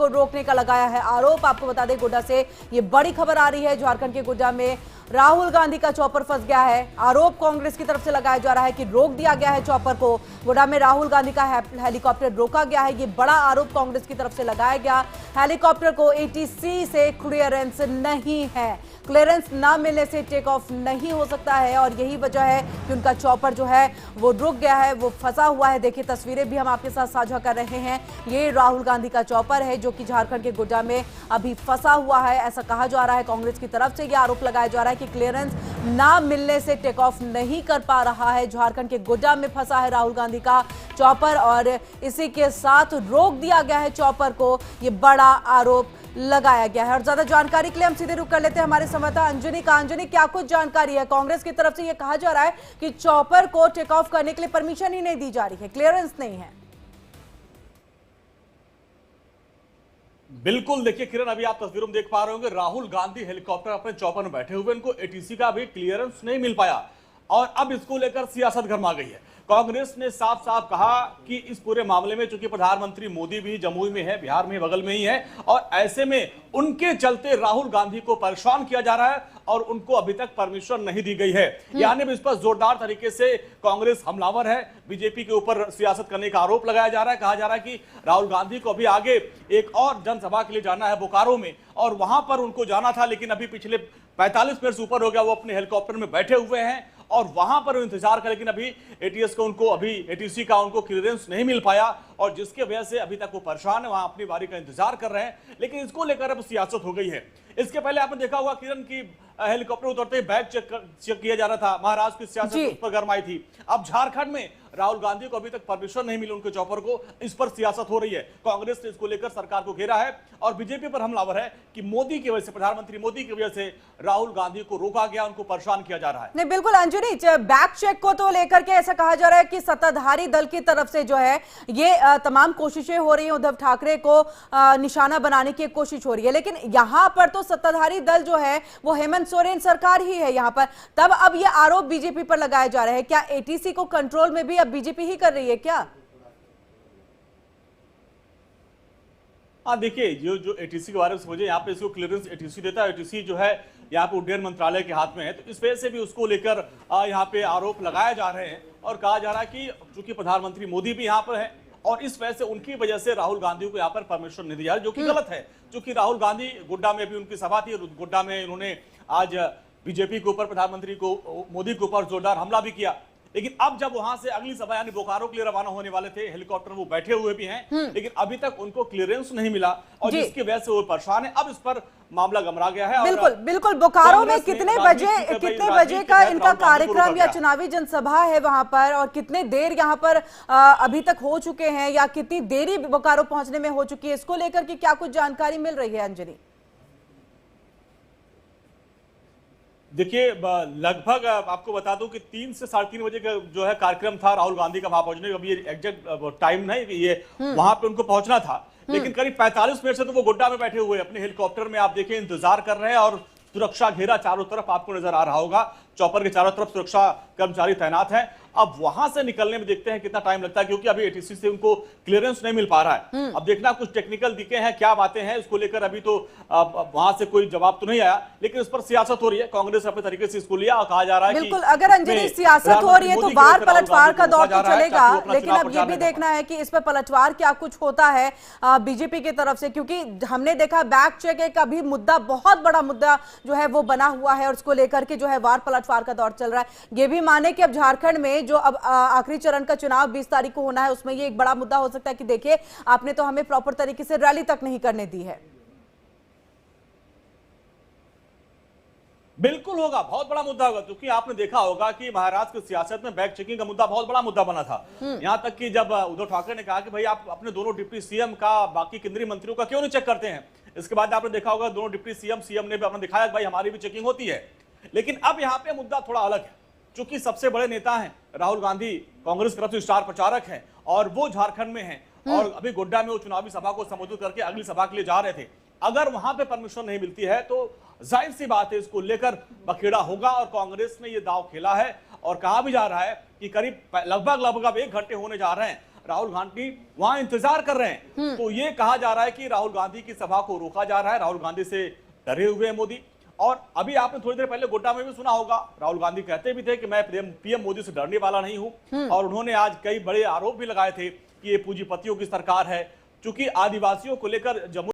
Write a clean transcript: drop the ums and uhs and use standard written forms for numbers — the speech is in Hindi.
को रोकने का लगाया है आरोप। आपको बता दें गोड्डा से ये बड़ी खबर आ रही है, झारखंड के गोड्डा में राहुल गांधी का चॉपर फंस गया है। आरोप कांग्रेस की तरफ से लगाया जा रहा है कि रोक दिया गया है चॉपर को। गोड्डा में राहुल गांधी का हेलीकॉप्टर रोका गया है, ये बड़ा आरोप कांग्रेस की तरफ से लगाया गया। हेलीकॉप्टर को एटीसी से क्लियरेंस नहीं है, क्लियरेंस ना मिलने से टेक ऑफ नहीं हो सकता है और यही वजह है कि उनका चॉपर जो है वो रुक गया है, वो फंसा हुआ है। देखिए तस्वीरें भी हम आपके साथ साझा कर रहे हैं। ये राहुल गांधी का चॉपर है जो कि झारखंड के गोड्डा में अभी फंसा हुआ है, ऐसा कहा जा रहा है। कांग्रेस की तरफ से ये आरोप लगाया जा रहा है कि क्लियरेंस ना मिलने से टेक ऑफ नहीं कर पा रहा है। झारखंड के गोड्डा में फंसा है राहुल गांधी का चॉपर और इसी के साथ रोक दिया गया है चॉपर को, ये बड़ा आरोप लगाया गया है। और ज्यादा जानकारी के लिए हम सीधे रुक कर लेते हैं हमारे संवाददाता अंजनी का। अंजनी, क्या कुछ जानकारी है? कांग्रेस की तरफ से यह कहा जा रहा है कि चॉपर को टेक ऑफ करने के लिए परमिशन ही नहीं दी जा रही है, क्लियरेंस नहीं है। बिल्कुल, देखिए किरण, अभी आप तस्वीरों में देख पा रहे होंगे राहुल गांधी हेलीकॉप्टर अपने चॉपर में बैठे हुए, इनको एटीसी का भी क्लियरेंस नहीं मिल पाया और अब इसको लेकर सियासत गर्मा गई है। कांग्रेस ने साफ साफ कहा कि इस पूरे मामले में चूंकि प्रधानमंत्री मोदी भी जमुई में है, बिहार में बगल में ही है और ऐसे में उनके चलते राहुल गांधी को परेशान किया जा रहा है और उनको अभी तक परमिशन नहीं दी गई है। यानी इस पर जोरदार तरीके से कांग्रेस हमलावर है, बीजेपी के ऊपर सियासत करने का आरोप लगाया जा रहा है। कहा जा रहा है कि राहुल गांधी को अभी आगे एक और जनसभा के लिए जाना है बोकारो में और वहां पर उनको जाना था, लेकिन अभी पिछले 45 मिनट से ऊपर हो गया वो अपने हेलीकॉप्टर में बैठे हुए हैं और वहां पर इंतजार कर, लेकिन अभी एटीसी का उनको क्लियरेंस नहीं मिल पाया और जिसकी वजह से अभी तक वो परेशान है, वहां अपनी बारी का इंतजार कर रहे हैं। लेकिन इसको लेकर अब सियासत हो गई है। इसके पहले आपने देखा होगा किरण की हेलीकॉप्टर उतरते ही बैग चेक किया जा रहा था, महाराष्ट्र की सियासत उस पर गरमाई थी। अब झारखंड में राहुल गांधी को अभी तक परमिशन नहीं मिली उनके चॉपर को, इस पर सियासत हो रही है। कांग्रेस ने इसको लेकर सरकार को घेरा है और बीजेपी पर हमलावर है कि मोदी की वजह से, प्रधानमंत्री मोदी की वजह से राहुल गांधी को रोका गया, उनको परेशान किया जा रहा है। नहीं, बिल्कुल अंजनी, बैक चेक को तो लेकर के ऐसा कहा जा रहा है कि सत्ताधारी दल की तरफ से जो है ये तमाम कोशिशें हो रही हैं, उद्धव ठाकरे को निशाना बनाने की कोशिश हो रही है, लेकिन यहां पर तो सत्ताधारी दल जो है वो हेमंत सोरेन सरकार ही है यहां पर। तब अब ये आरोप बीजेपी पर लगाए जा रहे हैं, क्या एटीसी को कंट्रोल में भी अब बीजेपी ही कर रही है क्या? हाँ, देखिए जो एटीसी के बारे में समझे, यहाँ पे इसको क्लियरेंस एटीसी देता है। एटीसी जो है यहाँ पे उड्डयन मंत्रालय के हाथ में है, तो इस वजह से भी उसको लेकर यहाँ पे आरोप लगाए जा रहे हैं और कहा जा रहा है कि चूंकि प्रधानमंत्री मोदी भी यहाँ पर है और इस वजह से उनकी वजह से राहुल गांधी को यहाँ पर परमिशन नहीं दिया, जो कि गलत है। क्योंकि राहुल गांधी गोड्डा में भी उनकी सभा थी, गोड्डा में इन्होंने आज बीजेपी के ऊपर, प्रधानमंत्री को, मोदी के ऊपर जोरदार हमला भी किया। लेकिन अब जब वहां से अगली सभा यानी बोकारो के लिए रवाना होने वाले थे, हेलीकॉप्टर वो बैठे हुए भी हैं, लेकिन अभी तक उनको क्लियरेंस नहीं मिला और जिसकी वजह से वो परेशान है। अब इस पर मामला गमरा गया है। बिल्कुल बिल्कुल, बोकारो में कितने बजे का इनका कार्यक्रम या चुनावी जनसभा है वहां पर, और कितने देर यहां पर अभी तक हो चुके हैं या कितनी देरी बोकारो पहुंचने में हो चुकी है, इसको लेकर के क्या कुछ जानकारी मिल रही है अंजनी? देखिए, लगभग आपको बता दूं कि 3 से 3:30 बजे का जो है कार्यक्रम था राहुल गांधी का वहां पहुंचने का। अभी ये एग्जैक्ट टाइम नहीं, ये वहां पे उनको पहुंचना था, लेकिन करीब 45 मिनट से तो वो गोड्डा में बैठे हुए अपने हेलीकॉप्टर में, आप देखिए, इंतजार कर रहे हैं और सुरक्षा घेरा चारों तरफ आपको नजर आ रहा होगा। चौपर के चारों तरफ सुरक्षा कर्मचारी तैनात हैं। अब वहां से निकलने में देखते हैं कितना टाइम लगता है, क्योंकि अभी एटीसी से उनको क्लियरेंस नहीं मिल पा रहा है। अब देखना कुछ टेक्निकल दिखे हैं, क्या बातें हैं इसको लेकर, अभी तो वहां से कोई जवाब तो नहीं आया, लेकिन इस पर सियासत हो रही है। कांग्रेस अपने तरीके से इसको लिया और कहा जा रहा है बिल्कुल, अगर अंजनी सियासत हो रही है तो वार पलटवार का दौर तो चलेगा, लेकिन अब ये भी देखना है कि इस पर पलटवार क्या कुछ होता है बीजेपी की तरफ से, क्योंकि हमने देखा बैक चेक एक अभी मुद्दा, बहुत बड़ा मुद्दा जो है वो बना हुआ है और उसको लेकर के जो है वार पलटवार का दौर चल रहा है। ये भी माने कि अब झारखंड में जो अब आखिरी चरण का चुनाव 20 तारीख को होना है, उसमें ये एक बड़ा मुद्दा हो सकता है कि देखिए आपने तो हमें प्रॉपर तरीके से रैली तक नहीं करने दी है। बिल्कुल होगा, बहुत बड़ा मुद्दा होगा, क्योंकि आपने देखा होगा कि महाराष्ट्र की सियासत में बैग चेकिंग का मुद्दा बहुत बड़ा मुद्दा बना था। यहां तक कि जब उद्धव ठाकरे ने कहा कि भाई आप अपने दोनों डिप्टी सीएम का, बाकी केंद्रीय मंत्रियों का क्यों नहीं चेक करते हैं, इसके बाद आपने देखा होगा दोनों डिप्टी सीएम ने भी अपना दिखाया कि भाई हमारी भी चेकिंग होती है। लेकिन अब यहाँ पे मुद्दा थोड़ा अलग है, चूंकि सबसे बड़े नेता हैं राहुल गांधी, कांग्रेस की तरफ से स्टार प्रचारक हैं और वो झारखंड में हैं और अभी गोड्डा में वो चुनावी सभा को संबोधित करके अगली सभा के लिए जा रहे थे। अगर वहां पे परमिशन नहीं मिलती है तो जाहिर सी बात है इसको लेकर बखेड़ा होगा और कांग्रेस ने ये दांव खेला है और कहा भी जा रहा है कि करीब लगभग 1 घंटे होने जा रहे हैं राहुल गांधी वहां इंतजार कर रहे हैं। तो ये कहा जा रहा है कि राहुल गांधी की सभा को रोका जा रहा है, राहुल गांधी से डरे हुए हैं मोदी। और अभी आपने थोड़ी देर पहले गोड्डा में भी सुना होगा, राहुल गांधी कहते भी थे कि मैं पीएम मोदी से डरने वाला नहीं हूं। और उन्होंने आज कई बड़े आरोप भी लगाए थे कि ये पूंजीपतियों की सरकार है, चूंकि आदिवासियों को लेकर जम्मू